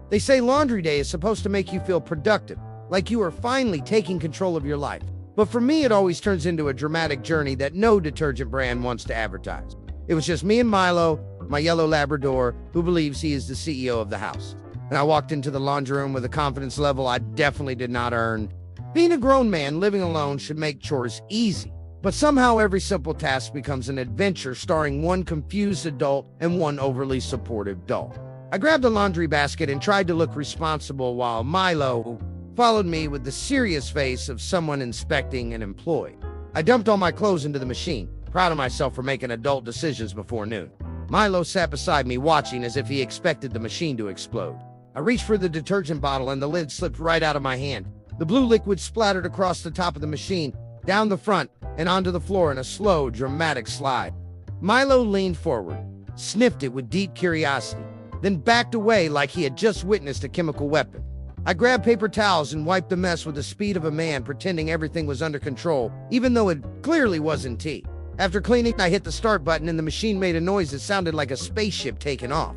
They say laundry day is supposed to make you feel productive, like you are finally taking control of your life. But for me, it always turns into a dramatic journey that no detergent brand wants to advertise. It was just me and Milo, my yellow Labrador, who believes he is the CEO of the house. And I walked into the laundry room with a confidence level I definitely did not earn. Being a grown man living alone should make chores easy. But somehow every simple task becomes an adventure starring one confused adult and one overly supportive dog. I grabbed a laundry basket and tried to look responsible while Milo followed me with the serious face of someone inspecting an employee. I dumped all my clothes into the machine, proud of myself for making adult decisions before noon. Milo sat beside me watching as if he expected the machine to explode. I reached for the detergent bottle and the lid slipped right out of my hand. The blue liquid splattered across the top of the machine, down the front, and onto the floor in a slow, dramatic slide. Milo leaned forward, sniffed it with deep curiosity, then backed away like he had just witnessed a chemical weapon. I grabbed paper towels and wiped the mess with the speed of a man pretending everything was under control, even though it clearly wasn't tea. After cleaning, I hit the start button and the machine made a noise that sounded like a spaceship taking off.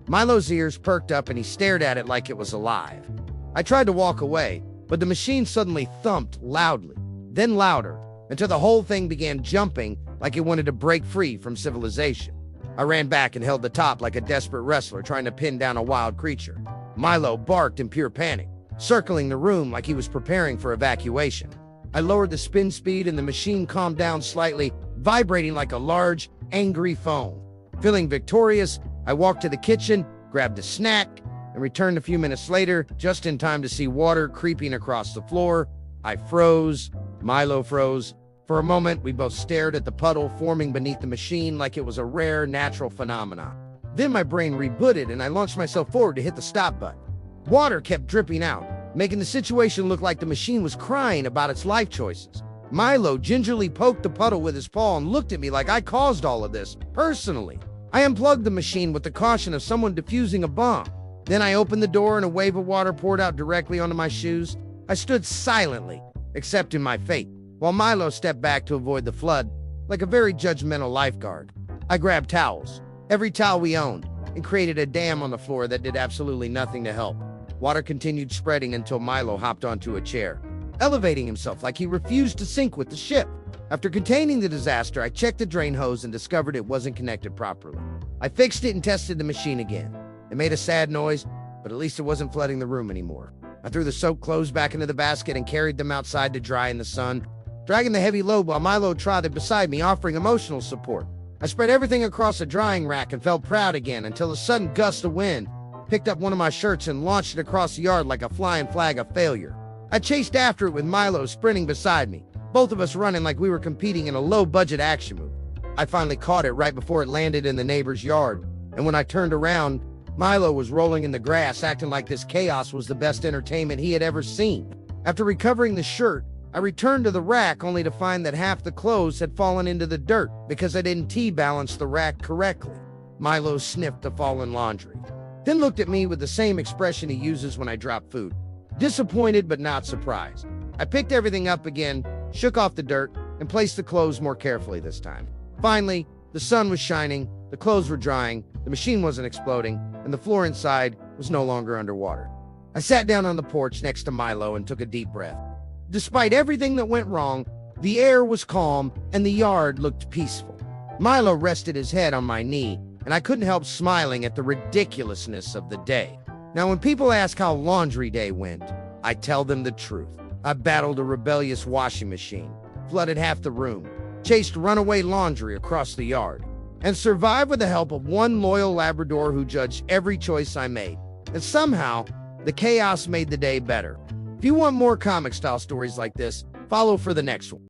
Milo's ears perked up and he stared at it like it was alive. I tried to walk away, but the machine suddenly thumped loudly, then louder, until the whole thing began jumping like it wanted to break free from civilization. I ran back and held the top like a desperate wrestler trying to pin down a wild creature. Milo barked in pure panic, circling the room like he was preparing for evacuation. I lowered the spin speed and the machine calmed down slightly, vibrating like a large, angry phone. Feeling victorious, I walked to the kitchen, grabbed a snack, and returned a few minutes later, just in time to see water creeping across the floor. I froze. Milo froze. For a moment, we both stared at the puddle forming beneath the machine like it was a rare natural phenomenon. Then my brain rebooted and I launched myself forward to hit the stop button. Water kept dripping out, making the situation look like the machine was crying about its life choices. Milo gingerly poked the puddle with his paw and looked at me like I caused all of this, personally. I unplugged the machine with the caution of someone defusing a bomb. Then I opened the door and a wave of water poured out directly onto my shoes. I stood silently, accepting my fate, while Milo stepped back to avoid the flood, like a very judgmental lifeguard. I grabbed towels, every towel we owned, and created a dam on the floor that did absolutely nothing to help. Water continued spreading until Milo hopped onto a chair, elevating himself like he refused to sink with the ship. After containing the disaster, I checked the drain hose and discovered it wasn't connected properly. I fixed it and tested the machine again. It made a sad noise, but at least it wasn't flooding the room anymore. I threw the soaked clothes back into the basket and carried them outside to dry in the sun, dragging the heavy load while Milo trotted beside me, offering emotional support. I spread everything across a drying rack and felt proud again until a sudden gust of wind picked up one of my shirts and launched it across the yard like a flying flag of failure. I chased after it with Milo sprinting beside me, both of us running like we were competing in a low-budget action movie. I finally caught it right before it landed in the neighbor's yard, and when I turned around, Milo was rolling in the grass, acting like this chaos was the best entertainment he had ever seen. After recovering the shirt, I returned to the rack only to find that half the clothes had fallen into the dirt because I didn't T-balance the rack correctly. Milo sniffed the fallen laundry, then looked at me with the same expression he uses when I drop food. Disappointed but not surprised. I picked everything up again, shook off the dirt, and placed the clothes more carefully this time. Finally, the sun was shining, the clothes were drying, the machine wasn't exploding, and the floor inside was no longer underwater. I sat down on the porch next to Milo and took a deep breath. Despite everything that went wrong, the air was calm and the yard looked peaceful. Milo rested his head on my knee, and I couldn't help smiling at the ridiculousness of the day. Now, when people ask how laundry day went, I tell them the truth. I battled a rebellious washing machine, flooded half the room, chased runaway laundry across the yard, and survived with the help of one loyal Labrador who judged every choice I made. And somehow, the chaos made the day better. If you want more comic-style stories like this, follow for the next one.